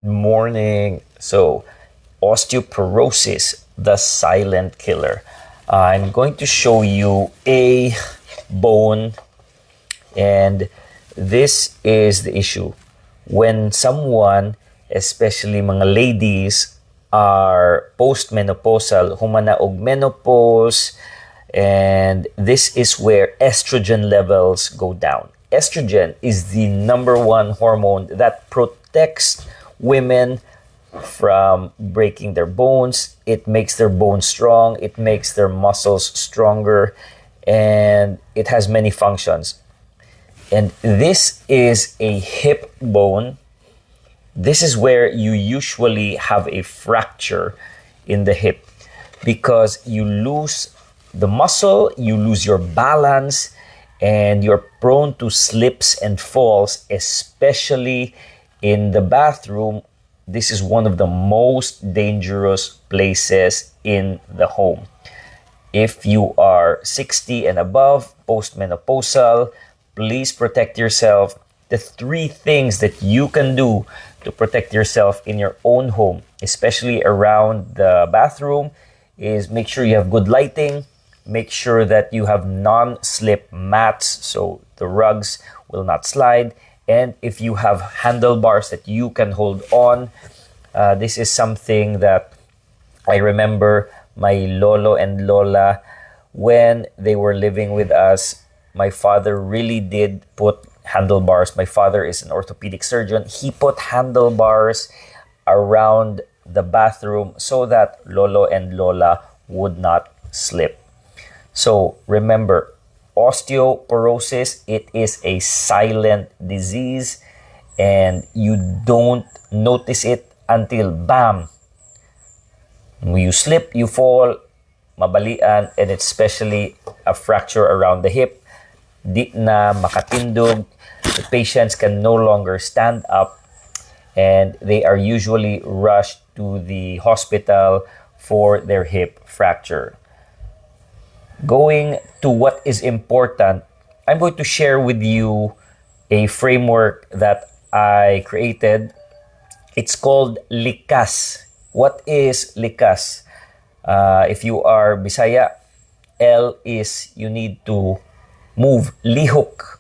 Morning. So, osteoporosis, the silent killer. I'm going to show you a bone, and this is the issue. When someone, especially mga ladies, are postmenopausal, humana og menopause, and this is where estrogen levels go down. Estrogen is the number one hormone that protects women from breaking their bones. It makes their bones strong, it makes their muscles stronger, and it has many functions. And this is a hip bone. This is where you usually have a fracture in the hip because you lose the muscle, you lose your balance, and you're prone to slips and falls, especially in the bathroom. This is one of the most dangerous places in the home. If you are 60 and above, postmenopausal, please protect yourself. The three things that you can do to protect yourself in your own home, especially around the bathroom, is make sure you have good lighting, make sure that you have non-slip mats so the rugs will not slide, and if you have handlebars that you can hold on. This is something that I remember my lolo and lola, when they were living with us, my father really did put handlebars. My father is an orthopedic surgeon. He put handlebars around the bathroom so that lolo and lola would not slip. So remember, osteoporosis, it is a silent disease, and you don't notice it until bam, you slip, you fall, mabalian, and it's especially a fracture around the hip. Di na makatindog, the patients can no longer stand up, and they are usually rushed to the hospital for their hip fracture. Going to what is important, I'm going to share with you a framework that I created. It's called LIKAS. What is LIKAS? If you are Bisaya, L is you need to move. Lihok.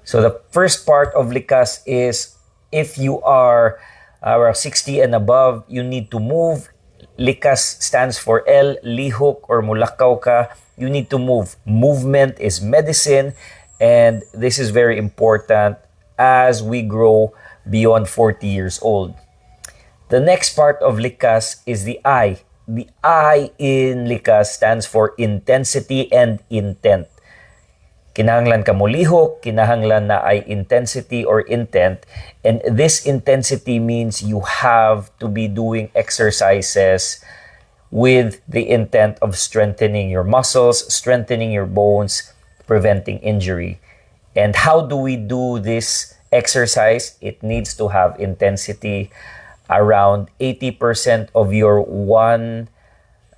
So the first part of LIKAS is if you are 60 and above, you need to move. LIKAS stands for L, Lihok or mulakaw ka. You need to move. Movement is medicine, and this is very important as we grow beyond 40 years old. The next part of LIKAS is the I. The I in LIKAS stands for intensity and intent. Kinahanglan ka mo lihok, kinahanglan na ay intensity or intent. And this intensity means you have to be doing exercises with the intent of strengthening your muscles, strengthening your bones, preventing injury. And how do we do this exercise? It needs to have intensity around 80% of your one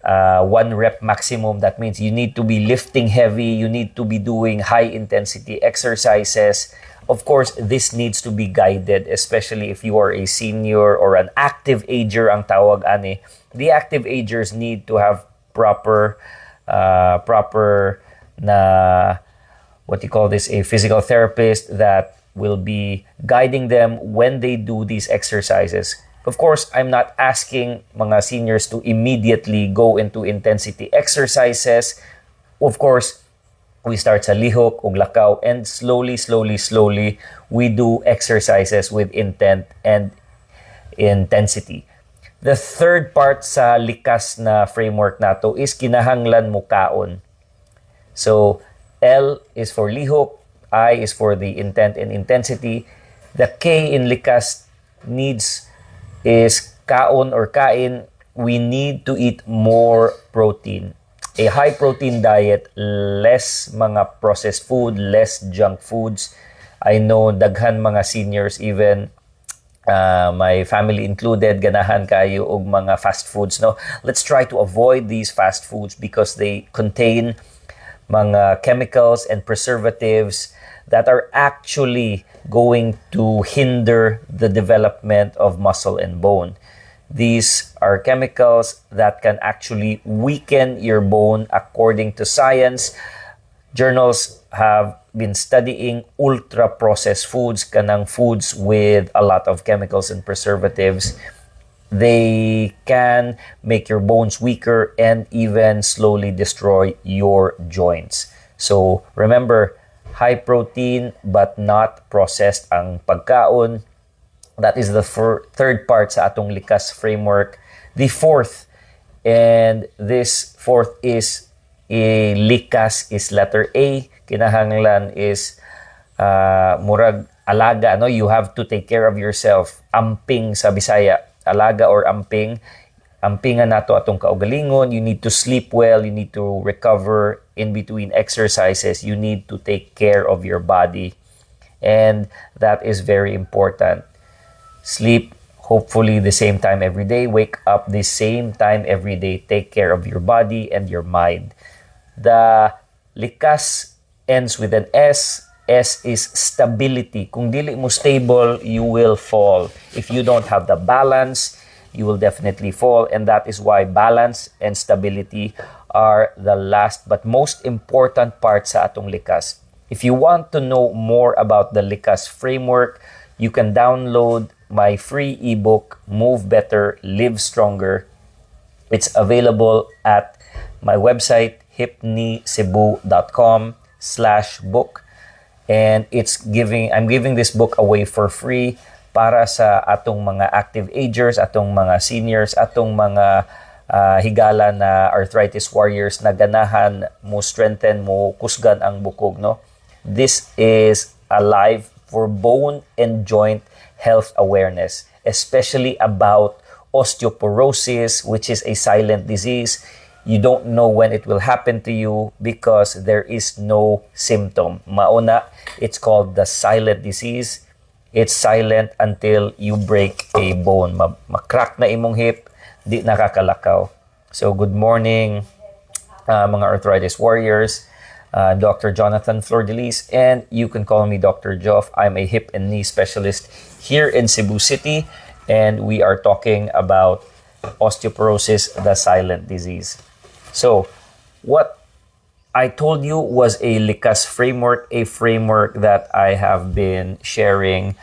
rep maximum. That means you need to be lifting heavy, you need to be doing high intensity exercises. Of course, this needs to be guided, especially if you are a senior or an active ager ang tawag ani. The active agers need to have proper na what you call this, a physical therapist that will be guiding them when they do these exercises. Of course, I'm not asking mga seniors to immediately go into intensity exercises. Of course, we start sa lihok ug lakaw, and slowly, we do exercises with intent and intensity. The third part sa likas na framework nato is kinahanglan mo kaon. So, L is for lihok, I is for the intent and intensity. The K in likas needs is kaon or kain. We need to eat more protein. A high protein diet, less mga processed food, less junk foods. I know daghan mga seniors, even my family included, ganahan kayo og mga fast foods. No, let's try to avoid these fast foods because they contain mga chemicals and preservatives that are actually going to hinder the development of muscle and bone. These are chemicals that can actually weaken your bone according to science. Journals have been studying ultra-processed foods, kanang foods with a lot of chemicals and preservatives. They can make your bones weaker and even slowly destroy your joints. So remember, high protein but not processed ang pagkaon. That is the third part sa atong LIKAS framework. The fourth, and this fourth is LIKAS is letter A. Kinahanglan is murag alaga, no? You have to take care of yourself. Amping sa Bisaya, alaga or amping. Ampingan nato atong kaugalingon. You need to sleep well, you need to recover in between exercises. You need to take care of your body. And that is very important. Sleep hopefully the same time every day. Wake up the same time every day. Take care of your body and your mind. The LIKAS ends with an S. S is stability. Kung dili mo stable, you will fall. If you don't have the balance, you will definitely fall. And that is why balance and stability are the last but most important part sa atong LIKAS. If you want to know more about the LIKAS framework, you can download my free ebook, Move Better, Live Stronger. It's available at my website, hipnicebu.com/book. And I'm giving this book away for free para sa atong mga active agers, atong mga seniors, atong mga higala na arthritis warriors na ganahan mo strengthen, mo kusgan ang bukog, no? This is alive for bone and joint health awareness, especially about osteoporosis, which is a silent disease. You don't know when it will happen to you because there is no symptom. Mauna, it's called the silent disease. It's silent until you break a bone. Makrack na imong hip, di nakakalakaw. So good morning, mga arthritis warriors. Dr. Jonathan Flordelis, and you can call me Dr. Joff. I'm a hip and knee specialist here in Cebu City, and we are talking about osteoporosis, the silent disease. So, what I told you was a LIKAS framework, a framework that I have been sharing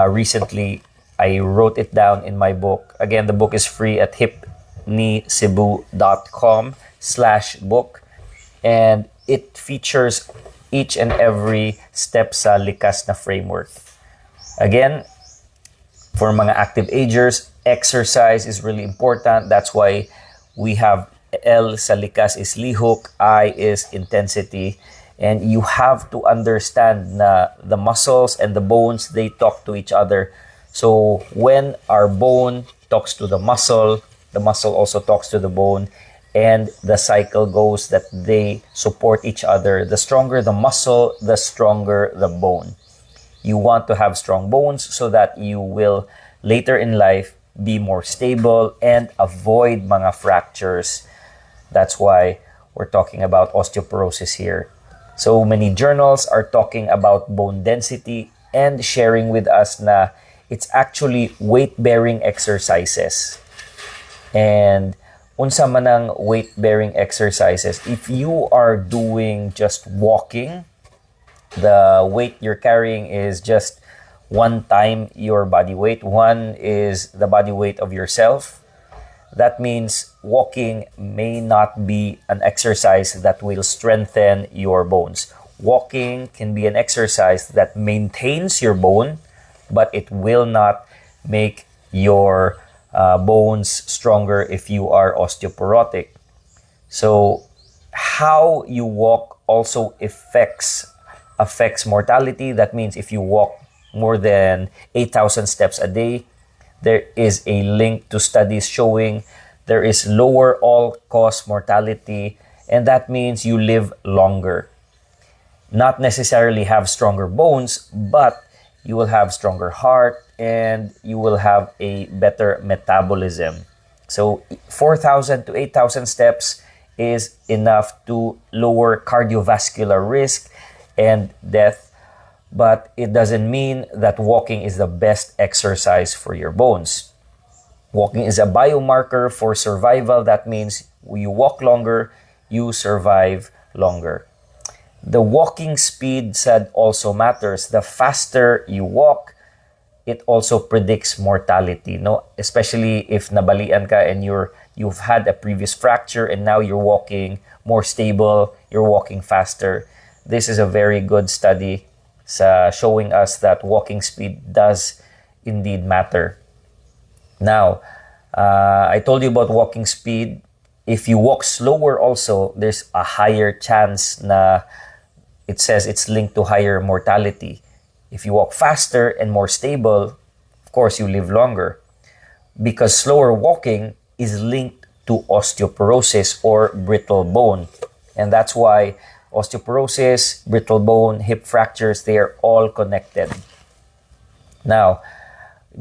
recently. I wrote it down in my book. Again, the book is free at hipnicebu.com/book, and it features each and every step sa LIKAS na framework. Again, for mga active agers, exercise is really important. That's why we have L sa LIKAS is Lihok, I is intensity, and you have to understand na the muscles and the bones, they talk to each other. So when our bone talks to the muscle also talks to the bone, and the cycle goes that they support each other. The stronger the muscle, the stronger the bone. You want to have strong bones so that you will later in life be more stable and avoid mga fractures. That's why we're talking about osteoporosis here. So many journals are talking about bone density and sharing with us na it's actually weight-bearing exercises. And unsa man ang weight-bearing exercises, if you are doing just walking, the weight you're carrying is just one time your body weight. One is the body weight of yourself. That means walking may not be an exercise that will strengthen your bones. Walking can be an exercise that maintains your bone, but it will not make your bones stronger if you are osteoporotic. So how you walk also affects mortality. That means if you walk more than 8,000 steps a day, there is a link to studies showing there is lower all-cause mortality, and that means you live longer. Not necessarily have stronger bones, but you will have stronger heart and you will have a better metabolism. So 4,000 to 8,000 steps is enough to lower cardiovascular risk and death but it doesn't mean that walking is the best exercise for your bones. Walking is a biomarker for survival. That means you walk longer, you survive longer. The walking speed said also matters. The faster you walk, it also predicts mortality, no? Especially if nabalian ka and you've had a previous fracture and now you're walking more stable, you're walking faster. This is a very good study showing us that walking speed does indeed matter. Now, I told you about walking speed. If you walk slower also, there's a higher chance na it says it's linked to higher mortality. If you walk faster and more stable, of course, you live longer. Because slower walking is linked to osteoporosis or brittle bone. And that's why osteoporosis, brittle bone, hip fractures, they are all connected. Now,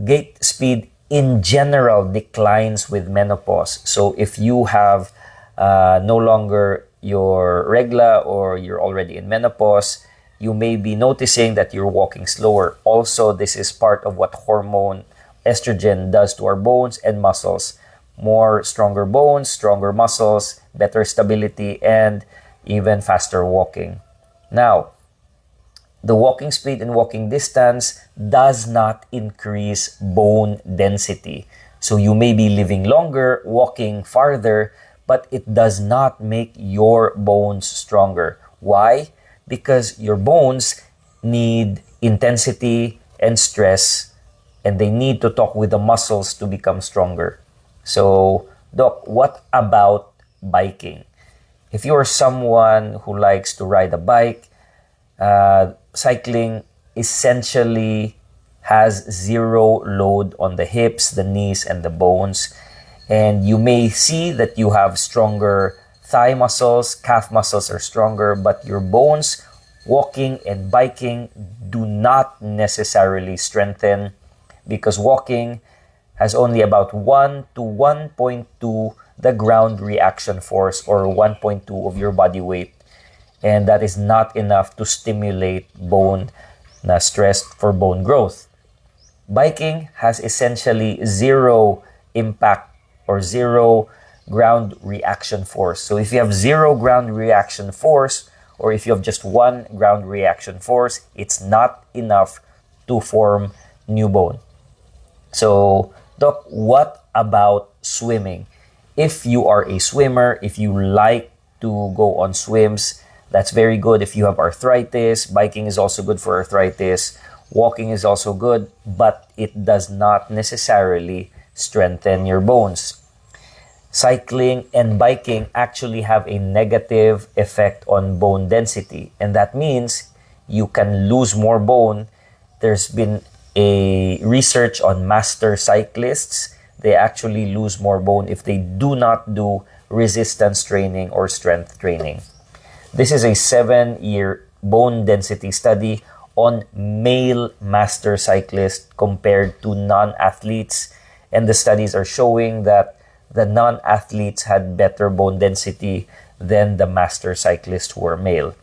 gait speed in general declines with menopause. So if you have no longer your regla or you're already in menopause, you may be noticing that you're walking slower. Also, this is part of what hormone estrogen does to our bones and muscles. More stronger bones, stronger muscles, better stability, and even faster walking. Now, the walking speed and walking distance does not increase bone density. So you may be living longer, walking farther, but it does not make your bones stronger. Why? Because your bones need intensity and stress, and they need to talk with the muscles to become stronger. So, Doc, what about biking? If you're someone who likes to ride a bike, cycling essentially has zero load on the hips, the knees, and the bones. And you may see that you have stronger thigh muscles, calf muscles are stronger, but your bones, walking and biking, do not necessarily strengthen because walking has only about 1 to 1.2 the ground reaction force or 1.2 of your body weight. And that is not enough to stimulate bone na stress for bone growth. Biking has essentially zero impact or zero ground reaction force. So if you have zero ground reaction force, or if you have just one ground reaction force, it's not enough to form new bone. So, Doc, what about swimming? If you are a swimmer, if you like to go on swims, that's very good. If you have arthritis, biking is also good for arthritis. Walking is also good, but it does not necessarily strengthen your bones. Cycling and biking actually have a negative effect on bone density, and that means you can lose more bone. There's been a research on master cyclists. They actually lose more bone if they do not do resistance training or strength training. This is a 7-year bone density study on male master cyclists compared to non-athletes. And the studies are showing that the non-athletes had better bone density than the master cyclists who were male.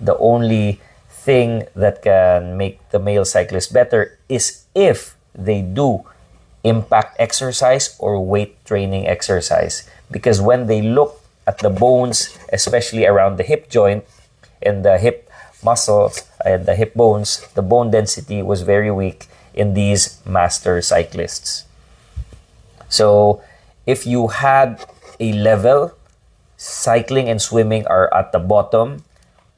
The only thing that can make the male cyclist better is if they do impact exercise or weight training exercise. Because when they look at the bones, especially around the hip joint and the hip muscles and the hip bones, the bone density was very weak in these master cyclists. So if you had a level, cycling and swimming are at the bottom.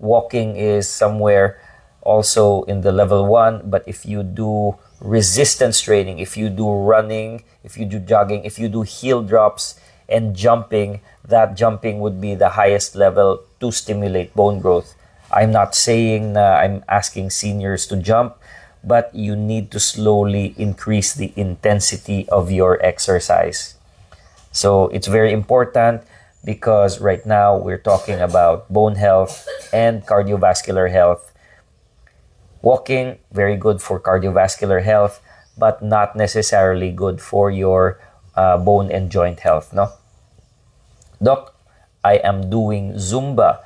Walking is somewhere also in the level 1. But if you do resistance training, if you do running, if you do jogging, if you do heel drops and jumping, that jumping would be the highest level to stimulate bone growth. I'm not saying I'm asking seniors to jump, but you need to slowly increase the intensity of your exercise. So it's very important because right now we're talking about bone health and cardiovascular health. Walking, very good for cardiovascular health, but not necessarily good for your bone and joint health, no? Doc, I am doing Zumba.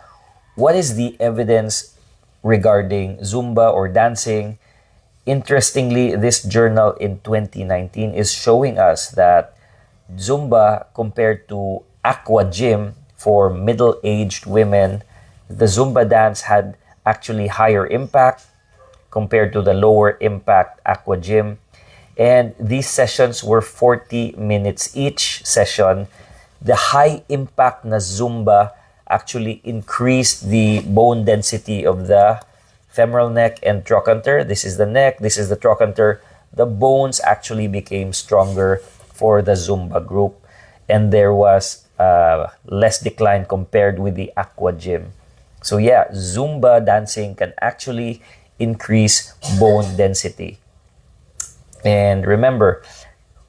What is the evidence regarding Zumba or dancing. Interestingly, this journal in 2019 is showing us that Zumba compared to aqua gym for middle-aged women, the Zumba dance had actually higher impact compared to the lower impact aqua gym. And these sessions were 40 minutes each session. The high impact na Zumba actually increased the bone density of the femoral neck and trochanter. This is the neck, this is the trochanter. The bones actually became stronger for the Zumba group, and there was less decline compared with the aqua gym. So yeah, Zumba dancing can actually increase bone density. And remember,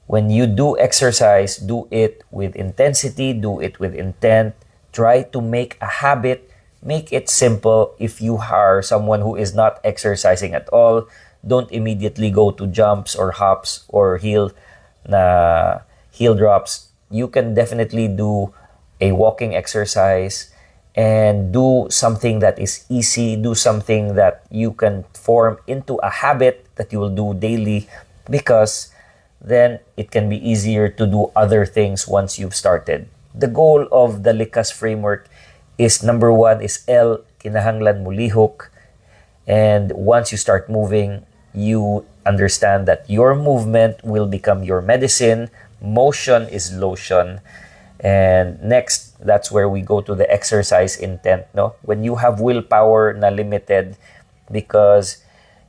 when you do exercise, do it with intensity, do it with intent. Try to make a habit, make it simple. If you are someone who is not exercising at all, don't immediately go to jumps or hops or heel drops. You can definitely do a walking exercise and do something that is easy, do something that you can form into a habit that you will do daily, because then it can be easier to do other things once you've started. The goal of the LIKAS framework is, number one is L, kinahanglan mo lihok. And once you start moving, you understand that your movement will become your medicine. Motion is lotion. And next, that's where we go to the exercise intent. No, when you have willpower na limited because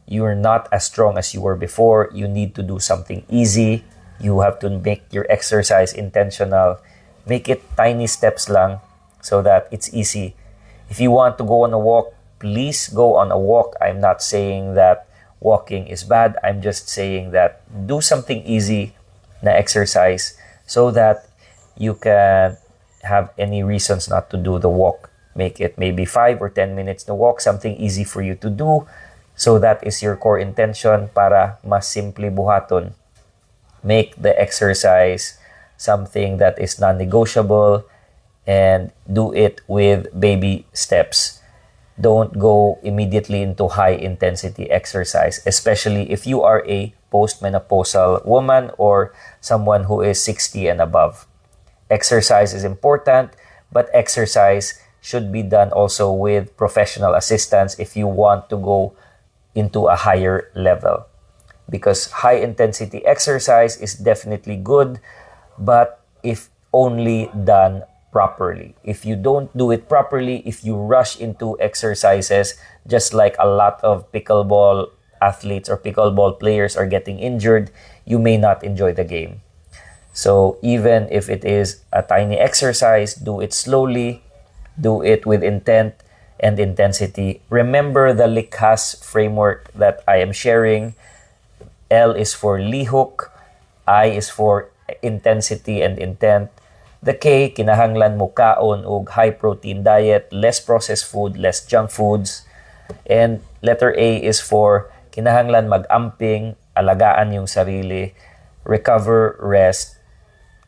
you're not as strong as you were before, you need to do something easy. You have to make your exercise intentional. Make it tiny steps lang so that it's easy. If you want to go on a walk, please go on a walk. I'm not saying that walking is bad. I'm just saying that do something easy na exercise so that you can have any reasons not to do the walk. Make it maybe 5 or 10 minutes to walk, something easy for you to do. So that is your core intention para mas simple buhaton. Make the exercise something that is non-negotiable and do it with baby steps. Don't go immediately into high intensity exercise, especially if you are a postmenopausal woman or someone who is 60 and above. Exercise is important, but exercise should be done also with professional assistance if you want to go into a higher level. Because high intensity exercise is definitely good, but if only done properly. If you don't do it properly, if you rush into exercises, just like a lot of pickleball athletes or pickleball players are getting injured, you may not enjoy the game. So even if it is a tiny exercise, do it slowly, do it with intent and intensity. Remember the LIKAS framework that I am sharing. L is for Lihok, I is for intensity and intent. The K, kinahanglan mo kaon og high protein diet, less processed food, less junk foods. And letter A is for kinahanglan mag-amping, alagaan yung sarili, recover, rest,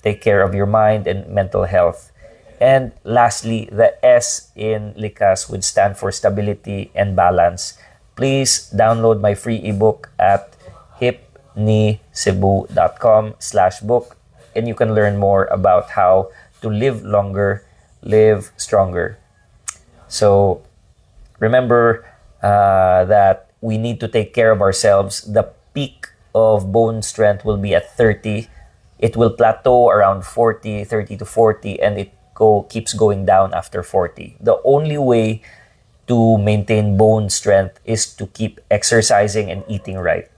take care of your mind and mental health. And lastly, the S in LIKAS would stand for stability and balance. Please download my free ebook at hipkneecebu.com/book, and you can learn more about how to live longer, live stronger. So remember that we need to take care of ourselves. The peak of bone strength will be at 30. It will plateau around 30 to 40, and it keeps going down after 40. The only way to maintain bone strength is to keep exercising and eating right.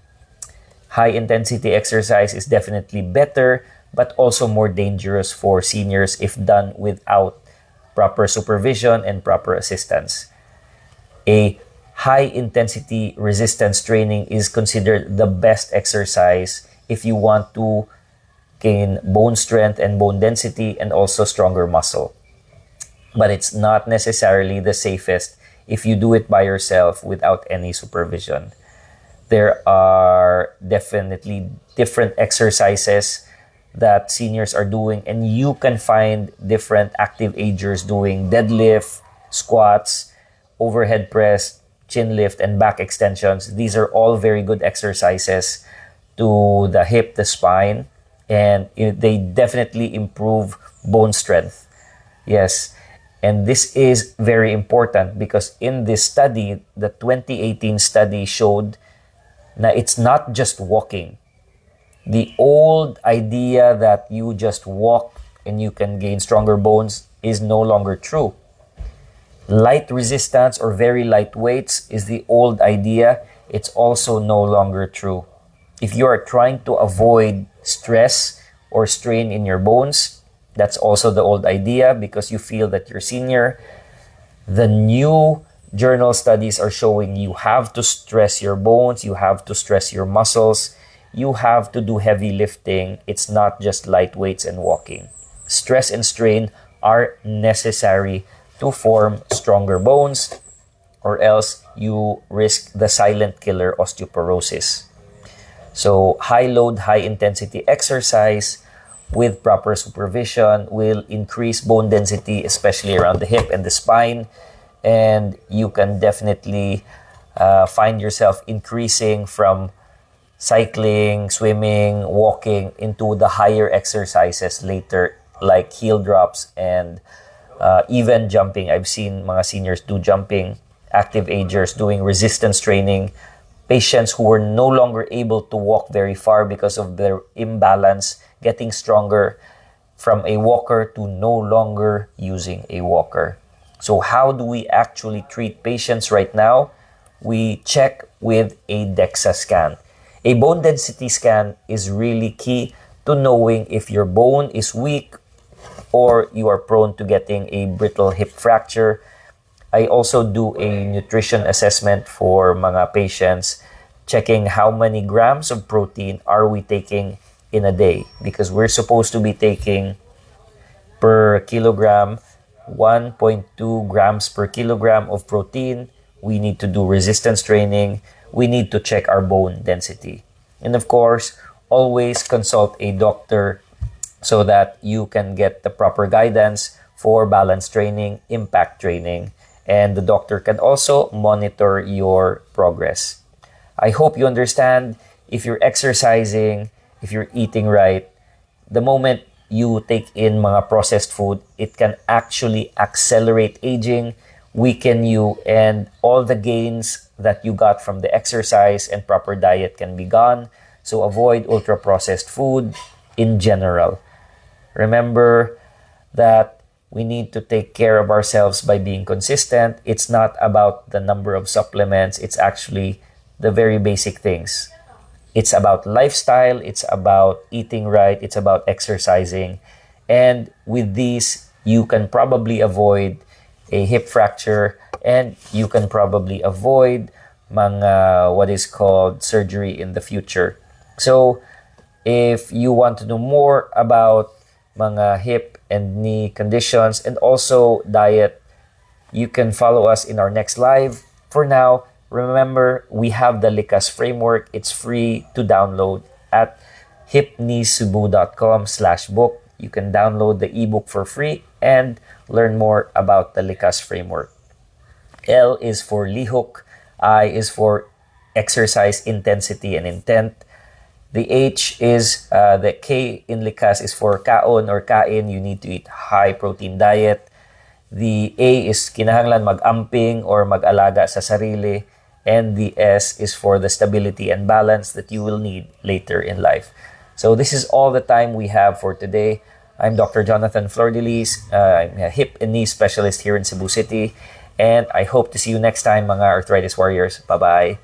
High intensity exercise is definitely better, but also more dangerous for seniors if done without proper supervision and proper assistance. A high intensity resistance training is considered the best exercise if you want to gain bone strength and bone density and also stronger muscle. But it's not necessarily the safest if you do it by yourself without any supervision. There are definitely different exercises that seniors are doing, and you can find different active agers doing deadlift, squats, overhead press, chin lift, and back extensions. These are all very good exercises to the hip, the spine, and they definitely improve bone strength. Yes, and this is very important because in this study, the 2018 study showed that it's not just walking. The old idea that you just walk and you can gain stronger bones is no longer true. Light resistance or very light weights is the old idea. It's also no longer true. If you are trying to avoid stress or strain in your bones, that's also the old idea because you feel that you're senior. The new journal studies are showing you have to stress your bones, you have to stress your muscles, you have to do heavy lifting. It's not just light weights and walking. Stress and strain are necessary to form stronger bones, or else you risk the silent killer, osteoporosis. So high load, high intensity exercise with proper supervision will increase bone density, especially around the hip and the spine. And you can definitely find yourself increasing from cycling, swimming, walking into the higher exercises later, like heel drops and even jumping. I've seen mga seniors do jumping, active agers doing resistance training, patients who were no longer able to walk very far because of their imbalance, getting stronger from a walker to no longer using a walker. So how do we actually treat patients right now? We check with a DEXA scan. A bone density scan is really key to knowing if your bone is weak or you are prone to getting a brittle hip fracture. I also do a nutrition assessment for mga patients, checking how many grams of protein are we taking in a day, because we're supposed to be taking per kilogram 1.2 grams per kilogram of protein. We need to do resistance training. We need to check our bone density. And of course, always consult a doctor so that you can get the proper guidance for balance training, impact training, and the doctor can also monitor your progress. I hope you understand. If you're exercising, if you're eating right, the moment you take in mga processed food, it can actually accelerate aging, weaken you, and all the gains that you got from the exercise and proper diet can be gone. So avoid ultra-processed food in general. Remember that we need to take care of ourselves by being consistent. It's not about the number of supplements. It's actually the very basic things. It's about lifestyle. It's about eating right. It's about exercising. And with these, you can probably avoid a hip fracture and you can probably avoid mga what is called surgery in the future. So if you want to know more about mga hip and knee conditions and also diet, you can follow us in our next live. For now, remember, we have the LIKAS framework. It's free to download at hipkneesubu.com/book. You can download the ebook for free and learn more about the LIKAS framework. L is for Lihok. I is for exercise intensity and intent. The H is, the K in LIKAS is for Kaon or Kain. You need to eat high protein diet. The A is kinahanglan mag-amping or mag-alaga sa sarili. And the S is for the stability and balance that you will need later in life. So this is all the time we have for today. I'm Dr. Jonathan Flordelis. I'm a hip and knee specialist here in Cebu City. And I hope to see you next time, mga arthritis warriors. Bye-bye.